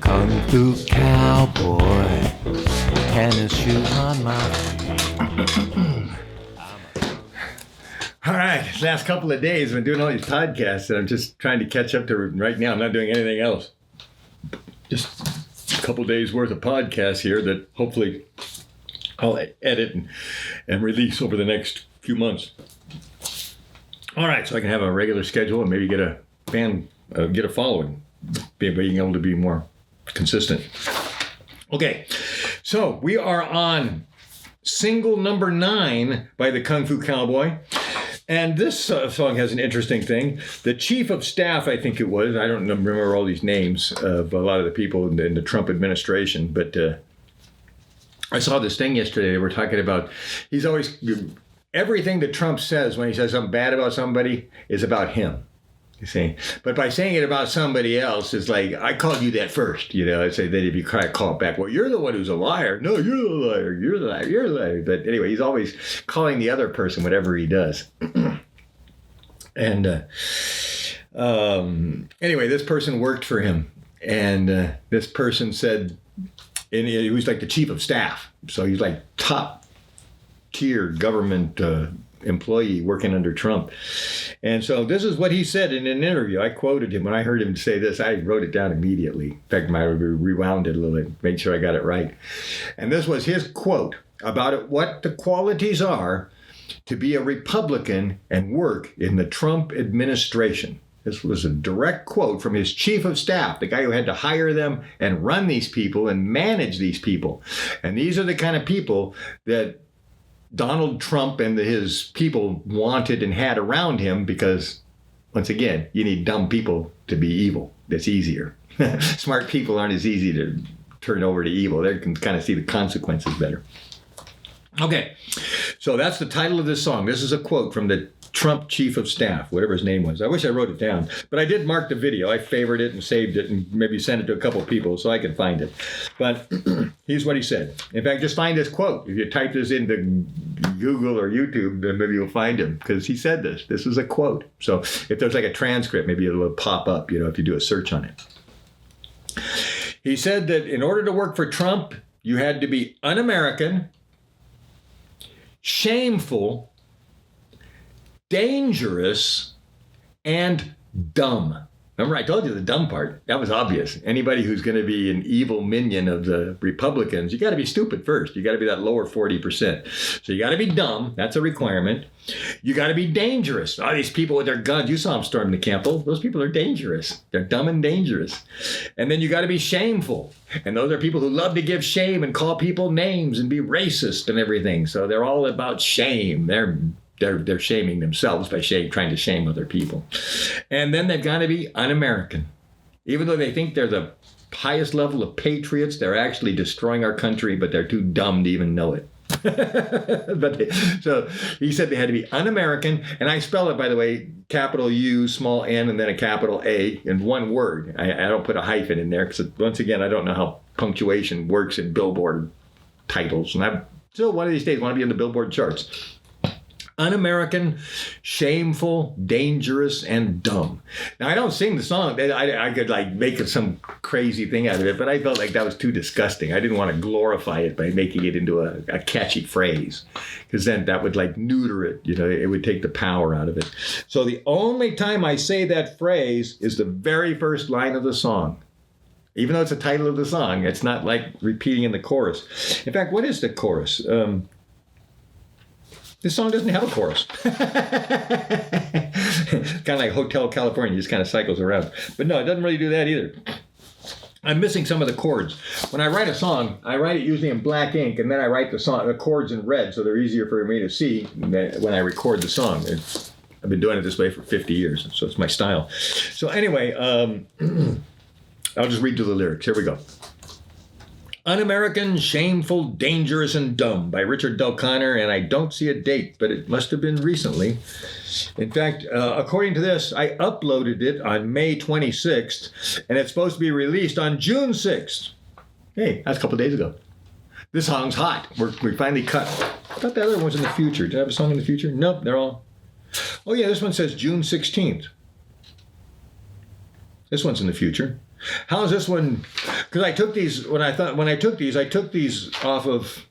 Kung Fu Cowboy, tennis shoes on my feet. All right, last couple of days I've been doing all these podcasts and I'm just trying to catch up to right now. I'm not doing anything else. Just a couple of days worth of podcasts here that hopefully I'll edit and release over the next few months. All right, so I can have a regular schedule and maybe get a fan, get a following, being able to be more consistent. Okay, so we are on single number 9 by the Kung Fu Cowboy. And this song has an interesting thing. The chief of staff, I think it was, I don't remember all these names of a lot of the people in the Trump administration, but I saw this thing yesterday. They were talking about, he's always, everything that Trump says when he says something bad about somebody is about him. You see, but by saying it about somebody else, it's like, I called you that first, you know. I'd say that if you call it back, well, you're the one who's a liar. No, you're the liar. You're the liar. You're the liar. But anyway, he's always calling the other person whatever he does. And anyway, this person worked for him, and this person said, and he was like the chief of staff, so he's like top tier government employee working under Trump. And so this is what he said in an interview. I quoted him. When I heard him say this, I wrote it down immediately. In fact, I rewound it a little bit, made sure I got it right. And this was his quote about what the qualities are to be a Republican and work in the Trump administration. This was a direct quote from his chief of staff, the guy who had to hire them and run these people and manage these people. And these are the kind of people that Donald Trump and his people wanted and had around him because, once again, you need dumb people to be evil. That's easier. Smart people aren't as easy to turn over to evil. They can kind of see the consequences better. Okay, so that's the title of this song. This is a quote from the Trump chief of staff, whatever his name was. I wish I wrote it down, but I did mark the video. I favored it and saved it and maybe sent it to a couple of people so I can find it. But here's what he said. In fact, just find this quote. If you type this into Google or YouTube, then maybe you'll find him because he said this. This is a quote. So if there's like a transcript, maybe it'll pop up, you know, if you do a search on it. He said that in order to work for Trump, you had to be un-American, shameful, dangerous, and dumb. Remember, I told you the dumb part. That was obvious. Anybody who's going to be an evil minion of the Republicans, you got to be stupid first. You got to be that lower 40%. So you got to be dumb. That's a requirement. You got to be dangerous. Oh, these people with their guns, you saw them storm the Capitol. Those people are dangerous. They're dumb and dangerous. And then you got to be shameful. And those are people who love to give shame and call people names and be racist and everything. So they're all about shame. They're shaming themselves by trying to shame other people. And then they've got to be un-American. Even though they think they're the highest level of patriots, they're actually destroying our country, but they're too dumb to even know it. So he said they had to be un-American, and I spell it, by the way, capital U, small n, and then a capital A in one word. I don't put a hyphen in there because, once again, I don't know how punctuation works in Billboard titles. And I still, one of these days, want to be in the Billboard charts. Un-American, shameful, dangerous, and dumb. Now, I don't sing the song. I could like make some crazy thing out of it, but I felt like that was too disgusting. I didn't want to glorify it by making it into a catchy phrase, because then that would like neuter it. You know, it would take the power out of it. So the only time I say that phrase is the very first line of the song. Even though it's the title of the song, it's not like repeating in the chorus. In fact, what is the chorus? This song doesn't have a chorus. Kind of like Hotel California, just kind of cycles around. But no, it doesn't really do that either. I'm missing some of the chords. When I write a song, I write it usually in black ink, and then I write the chords in red, so they're easier for me to see when I record the song. I've been doing it this way for 50 years, so it's my style. So anyway, I'll just read you the lyrics. Here we go. Un-American, Shameful, Dangerous, and Dumb by Richard Del Conner, and I don't see a date, but it must have been recently. In fact, according to this, I uploaded it on May 26th, and it's supposed to be released on June 6th. Hey, that's a couple days ago. This song's hot. We finally cut. I thought the other one was in the future. Did I have a song in the future? Nope, they're all... Oh yeah, this one says June 16th. This one's in the future. How's this one? Because I took these I took these off of.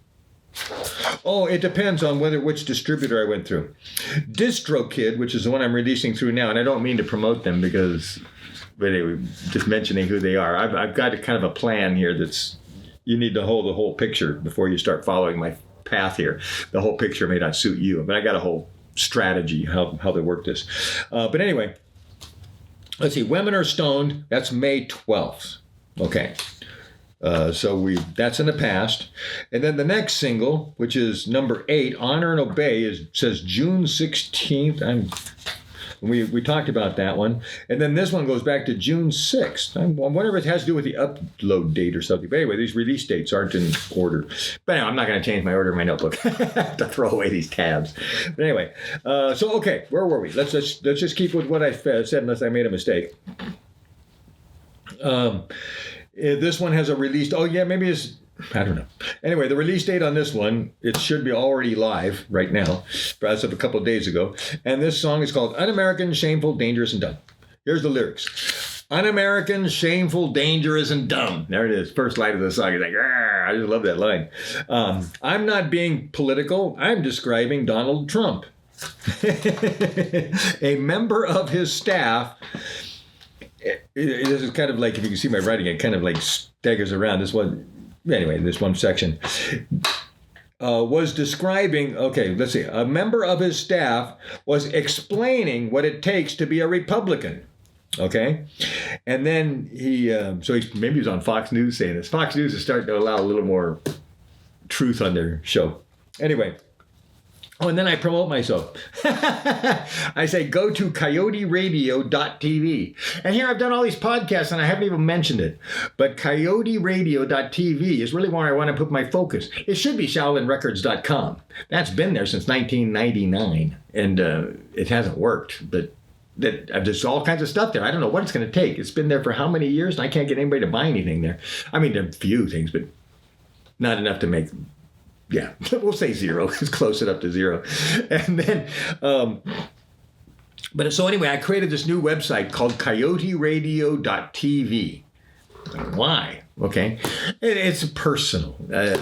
Oh, it depends on which distributor I went through. DistroKid, which is the one I'm releasing through now, and I don't mean to promote them but anyway, just mentioning who they are. I've got a kind of a plan here that's, you need to hold the whole picture before you start following my path here. The whole picture may not suit you, but I got a whole strategy how they work this. But anyway, let's see. Women Are Stoned. That's May 12th. Okay. So that's in the past. And then the next single, which is number 8, Honor and Obey, says June 16th. We talked about that one. And then this one goes back to June 6th. I wonder if it has to do with the upload date or something. But anyway, these release dates aren't in order. But anyway, I'm not going to change my order in my notebook. I have to throw away these tabs. But anyway, so okay, where were we? Let's just keep with what I said unless I made a mistake. This one has a release. Oh, yeah, maybe it's, I don't know. Anyway, the release date on this one, it should be already live right now, as of a couple of days ago. And this song is called Un-American, Shameful, Dangerous, and Dumb. Here's the lyrics. Un-American, shameful, dangerous, and dumb. There it is. First line of the song. He's like, I just love that line. I'm not being political. I'm describing Donald Trump. A member of his staff. This is kind of like, if you can see my writing, it kind of like staggers around. This one section was describing, okay, let's see. A member of his staff was explaining what it takes to be a Republican. Okay. And then maybe he was on Fox News saying this. Fox News is starting to allow a little more truth on their show. Anyway. Oh, and then I promote myself. I say, go to coyoteradio.tv. And here I've done all these podcasts and I haven't even mentioned it. But coyoteradio.tv is really where I want to put my focus. It should be ShaolinRecords.com. That's been there since 1999. And it hasn't worked. But there's all kinds of stuff there. I don't know what it's going to take. It's been there for how many years? And I can't get anybody to buy anything there. I mean, there are a few things, but not enough to make... Yeah, we'll say 0. It's close enough to 0. And then, so anyway, I created this new website called coyoteradio.tv. Why? Okay. It's personal.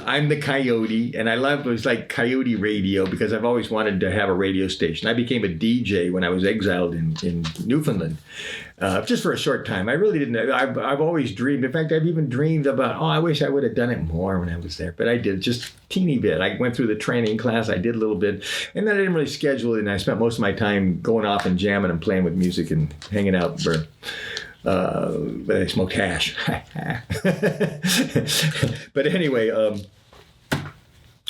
I'm the coyote, and I love it. It's like Coyote Radio because I've always wanted to have a radio station. I became a DJ when I was exiled in Newfoundland, just for a short time. I really didn't. I've always dreamed. In fact, I've even dreamed about, I wish I would have done it more when I was there. But I did just a teeny bit. I went through the training class. I did a little bit. And then I didn't really schedule it. And I spent most of my time going off and jamming and playing with music and hanging out for... but I smoked hash. But anyway, all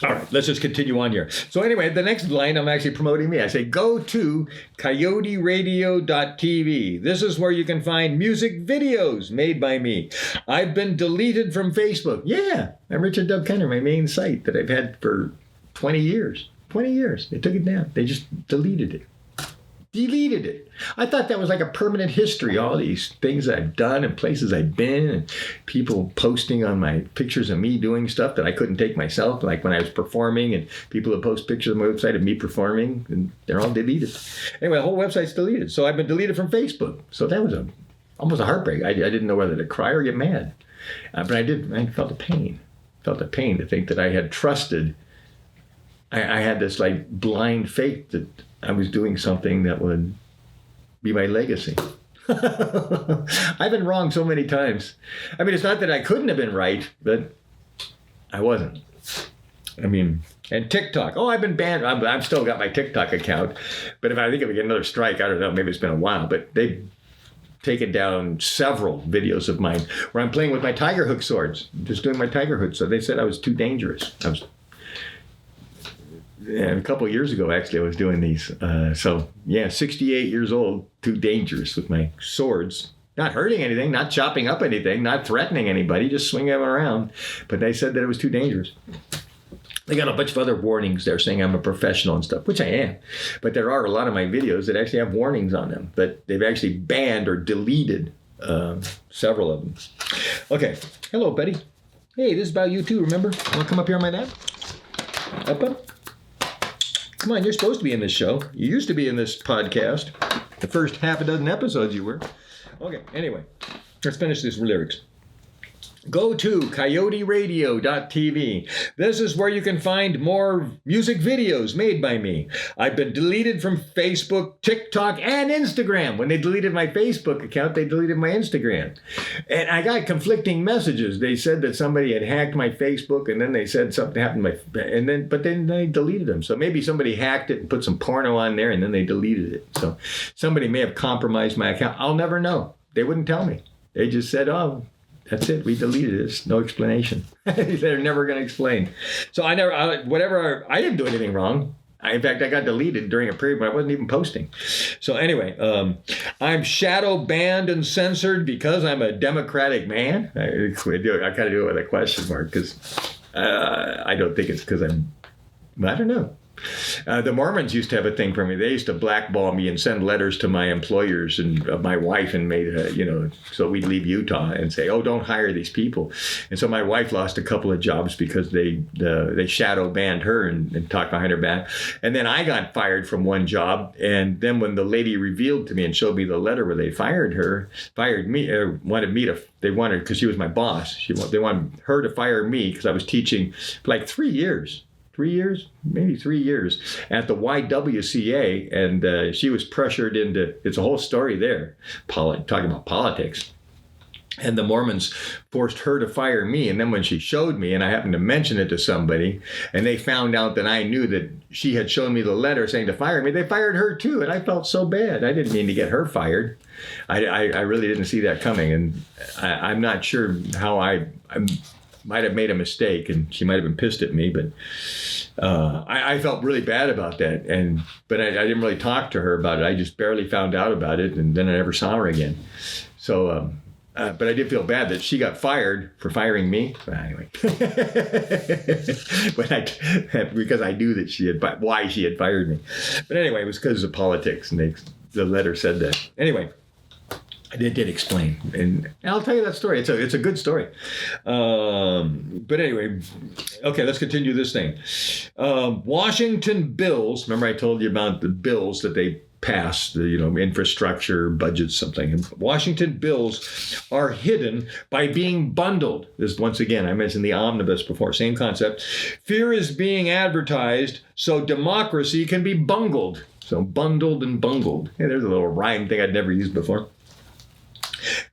right, let's just continue on here. So anyway, the next line, I'm actually promoting me. I say, go to coyoteradio.tv. This is where you can find music videos made by me. I've been deleted from Facebook. Yeah, I'm Richard Dub Kenner, my main site that I've had for 20 years. 20 years. They took it down. They just deleted it. Deleted it. I thought that was like a permanent history, all these things I've done and places I've been and people posting on my pictures of me doing stuff that I couldn't take myself, like when I was performing and people would post pictures on my website of me performing and they're all deleted. Anyway, the whole website's deleted. So I've been deleted from Facebook. So that was almost a heartbreak. I didn't know whether to cry or get mad. But I felt the pain. Felt the pain to think that I had trusted. I had this like blind faith that I was doing something that would be my legacy. I've been wrong so many times. I mean, it's not that I couldn't have been right, but I wasn't. I mean, and TikTok. I've been banned. I've still got my TikTok account. But if I think I get another strike, I don't know, maybe it's been a while, but they've taken down several videos of mine where I'm playing with my tiger hook swords, just doing my tiger hook. So they said I was too dangerous. A couple of years ago, actually, I was doing these. 68 years old, too dangerous with my swords. Not hurting anything, not chopping up anything, not threatening anybody, just swinging them around. But they said that it was too dangerous. They got a bunch of other warnings there saying I'm a professional and stuff, which I am. But there are a lot of my videos that actually have warnings on them. But they've actually banned or deleted several of them. Okay. Hello, buddy. Hey, this is about you too, remember? Want to come up here on my lap? Up? Come on, you're supposed to be in this show. You used to be in this podcast. The first half a dozen episodes you were. Okay, anyway. Let's finish these lyrics. Go to coyoteradio.tv. This is where you can find more music videos made by me. I've been deleted from Facebook, TikTok, and Instagram. When they deleted my Facebook account, they deleted my Instagram. And I got conflicting messages. They said that somebody had hacked my Facebook, and then they said something happened to but then they deleted them. So maybe somebody hacked it and put some porno on there, and then they deleted it. So somebody may have compromised my account. I'll never know. They wouldn't tell me. They just said, oh, that's it. We deleted it. No explanation. They're never going to explain. So I didn't do anything wrong. In fact, I got deleted during a period when I wasn't even posting. So anyway, I'm shadow banned and censored because I'm a Democratic man. I kind of do it with a question mark because I don't think it's because I don't know. The Mormons used to have a thing for me. They used to blackball me and send letters to my employers and my wife and made, so we'd leave Utah and say, oh, don't hire these people. And so my wife lost a couple of jobs because they shadow banned her and talked behind her back. And then I got fired from one job. And then when the lady revealed to me and showed me the letter where they fired me, because she was my boss. They wanted her to fire me because I was teaching for like 3 years. 3 years, maybe 3 years at the YWCA, and she was pressured into, it's a whole story there, talking about politics. And the Mormons forced her to fire me. And then when she showed me, and I happened to mention it to somebody, and they found out that I knew that she had shown me the letter saying to fire me, they fired her too. And I felt so bad. I didn't mean to get her fired. I really didn't see that coming. And I'm not sure how I might have made a mistake, and she might have been pissed at me, but I felt really bad about that. But I didn't really talk to her about it. I just barely found out about it, and then I never saw her again. So, but I did feel bad that she got fired for firing me. But anyway, because I knew that why she had fired me. But anyway, it was because of politics, and the letter said that. Anyway. I did explain, and I'll tell you that story. It's a good story. But anyway, okay, let's continue this thing. Washington bills. Remember, I told you about the bills that they passed, infrastructure, budgets, something. And Washington bills are hidden by being bundled. This, once again, I mentioned the omnibus before. Same concept. Fear is being advertised, so democracy can be bungled. So bundled and bungled. Yeah, there's a little rhyme thing I'd never used before.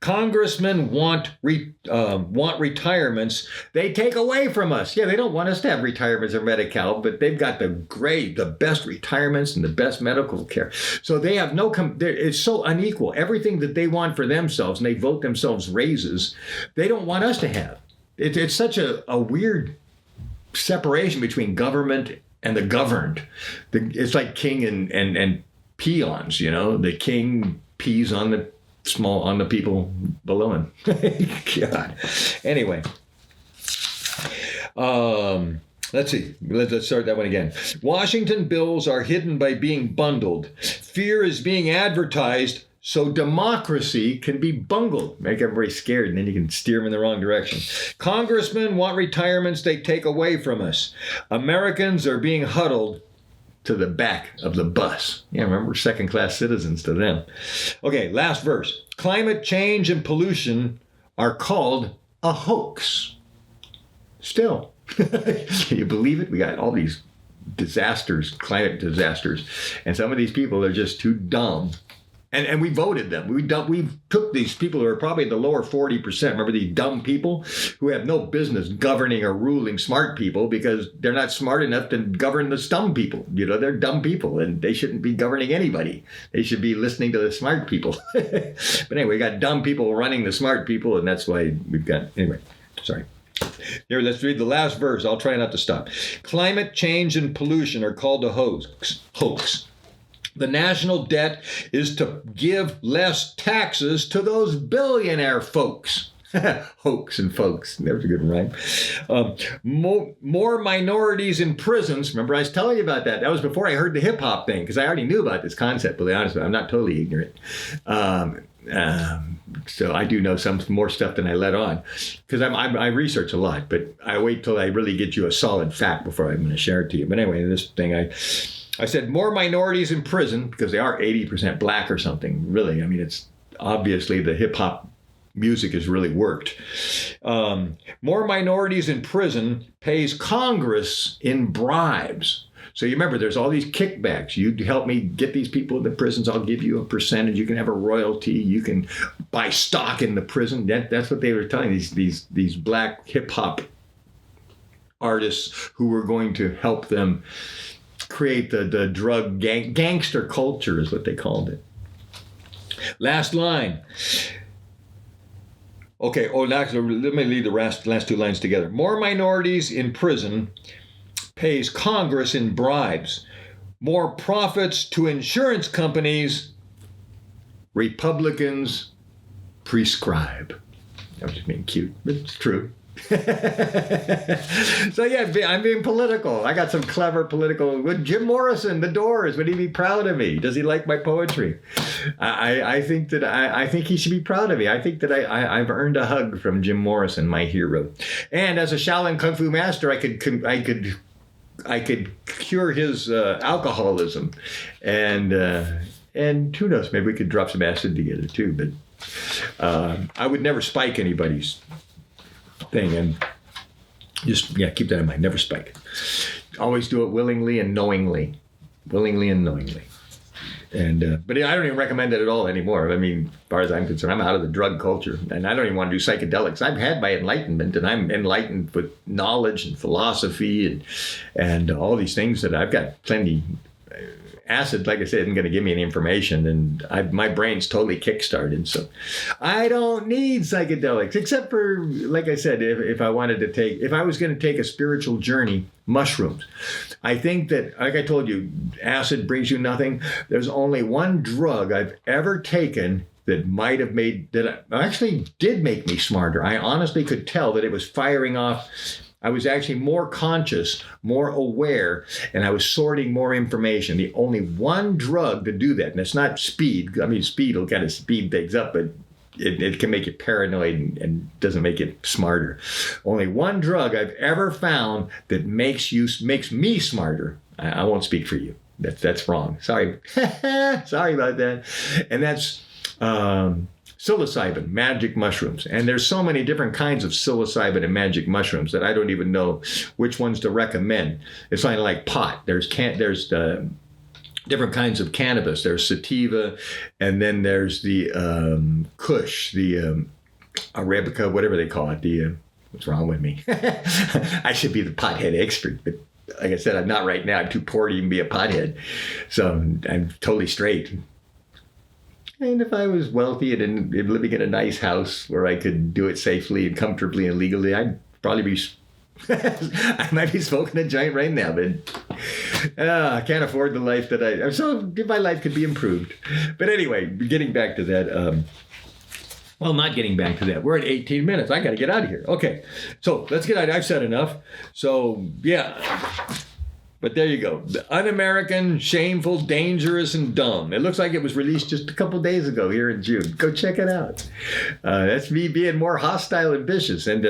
Congressmen want retirements they take away from us. Yeah, they don't want us to have retirements or Medi-Cal, but they've got the best retirements and the best medical care. So they have it's so unequal. Everything that they want for themselves, and they vote themselves raises, they don't want us to have. It's such a weird separation between government and the governed. It's like king and peons, the king pees on the people below him. God. Anyway. Let's see. Let's start that one again. Washington bills are hidden by being bundled. Fear is being advertised, so democracy can be bungled. Make everybody scared, and then you can steer them in the wrong direction. Congressmen want retirements they take away from us. Americans are being huddled to the back of the bus. Yeah, remember, we're second-class citizens to them. Okay, last verse. Climate change and pollution are called a hoax. Still. Can you believe it? We got all these disasters, climate disasters, and some of these people are just too dumb. And we voted them. We took these people who are probably the lower 40%. Remember these dumb people who have no business governing or ruling smart people because they're not smart enough to govern the dumb people. They're dumb people, and they shouldn't be governing anybody. They should be listening to the smart people. But anyway, we got dumb people running the smart people, and that's why we've got... Anyway, sorry. Here, let's read the last verse. I'll try not to stop. Climate change and pollution are called a hoax. The national debt is to give less taxes to those billionaire folks. Hoax and folks. That was a good rhyme. More minorities in prisons. Remember, I was telling you about that. That was before I heard the hip hop thing, because I already knew about this concept, to be honest with you. I'm not totally ignorant. So I do know some more stuff than I let on, because I research a lot, but I wait till I really get you a solid fact before I'm going to share it to you. But anyway, this thing I said more minorities in prison because they are 80% black or something. Really, I mean, it's obviously the hip hop music has really worked. More minorities in prison pays Congress in bribes. So you remember, there's all these kickbacks. You help me get these people in the prisons, I'll give you a percentage. You can have a royalty. You can buy stock in the prison. That's what they were telling these black hip hop artists who were going to help them create the drug gangster culture is what they called it. Last line. Okay, let me leave the last two lines together. More minorities in prison pays Congress in bribes. More profits to insurance companies. Republicans prescribe. I was just being cute, but it's true. So yeah, I'm being political. I got some clever political. With Jim Morrison, The Doors, would he be proud of me? Does he like my poetry? I think that I think he should be proud of me. I think that I've earned a hug from Jim Morrison, my hero. And as a Shaolin Kung Fu master, I could cure his alcoholism, and who knows, maybe we could drop some acid together too. But I would never spike anybody's thing, and just keep that in mind. Never spike. Always do it willingly and knowingly. And but I don't even recommend it at all anymore. I mean, as far as I'm concerned, I'm out of the drug culture, and I don't even want to do psychedelics. I've had my enlightenment, and I'm enlightened with knowledge and philosophy and all these things that I've got plenty. Acid, like I said, isn't going to give me any information, and my brain's totally kickstarted. So I don't need psychedelics, except for, like I said, if I was going to take a spiritual journey, mushrooms. I think that, like I told you, acid brings you nothing. There's only one drug I've ever taken that actually did make me smarter. I honestly could tell that it was firing off. I was actually more conscious, more aware, and I was sorting more information. The only one drug to do that, and it's not speed. I mean, speed will kind of speed things up, but it can make you paranoid and doesn't make you smarter. Only one drug I've ever found that makes me smarter. I won't speak for you. That's wrong. Sorry. Sorry about that. And that's psilocybin, magic mushrooms. And there's so many different kinds of psilocybin and magic mushrooms that I don't even know which ones to recommend. It's kind of like pot. There's different kinds of cannabis. There's sativa, and then there's the Kush, the Arabica, whatever they call it. What's wrong with me? I should be the pothead expert, but like I said, I'm not right now. I'm too poor to even be a pothead. So I'm totally straight. And if I was wealthy and living in a nice house where I could do it safely and comfortably and legally, I'd probably be, I might be smoking a joint right now, but I can't afford the life that so my life could be improved. But anyway, getting back to that, well, not getting back to that. We're at 18 minutes. I got to get out of here. Okay, so let's get out. I've said enough. So, yeah. But there you go. The Un-American, Shameful, Dangerous, and Dumb. It looks like it was released just a couple days ago here in June. Go check it out. That's me being more hostile and vicious. And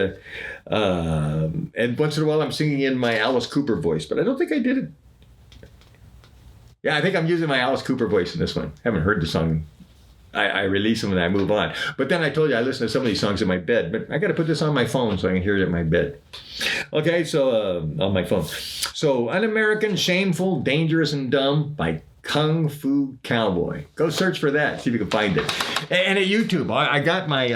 once in a while I'm singing in my Alice Cooper voice, but I don't think I did it. Yeah, I think I'm using my Alice Cooper voice in this one. Haven't heard the song. I release them and I move on. But then I told you I listen to some of these songs in my bed, but I got to put this on my phone so I can hear it in my bed. Okay, so on my phone. So Un-American, Shameful, Dangerous, and Dumb by Kung Fu Cowboy. Go search for that. See if you can find it. And at YouTube, I got my,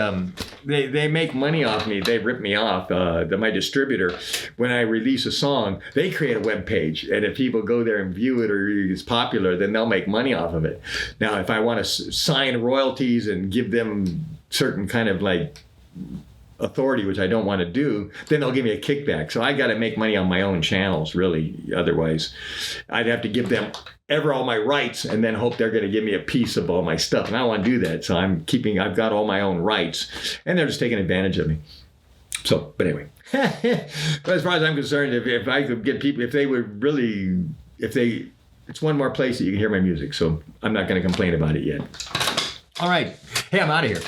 they make money off me. They rip me off. My distributor, when I release a song, they create a web page. And if people go there and view it or it's popular, then they'll make money off of it. Now, if I want to sign royalties and give them certain kind of like authority, which I don't want to do, then they'll give me a kickback. So I got to make money on my own channels, really. Otherwise, I'd have to give them all my rights and then hope they're going to give me a piece of all my stuff. And I don't want to do that. So I've got all my own rights, and they're just taking advantage of me. So, but anyway, but as far as I'm concerned, if I could get people, it's one more place that you can hear my music. So I'm not going to complain about it yet. All right. Hey, I'm out of here.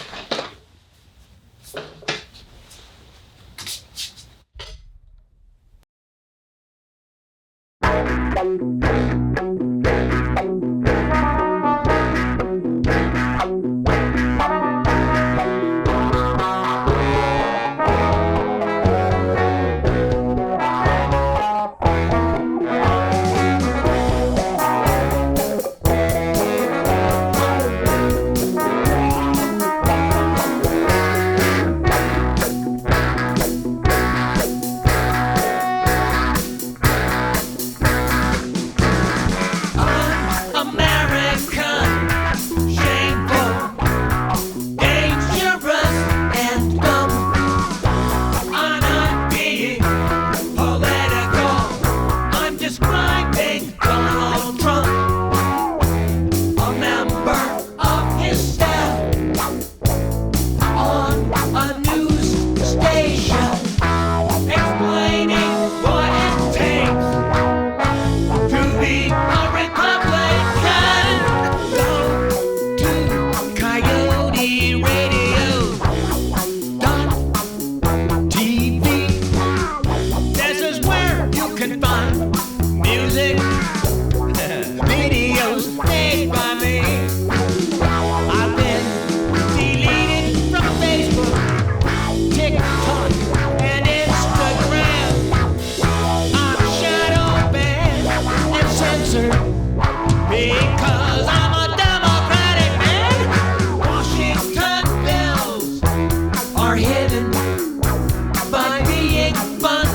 Fun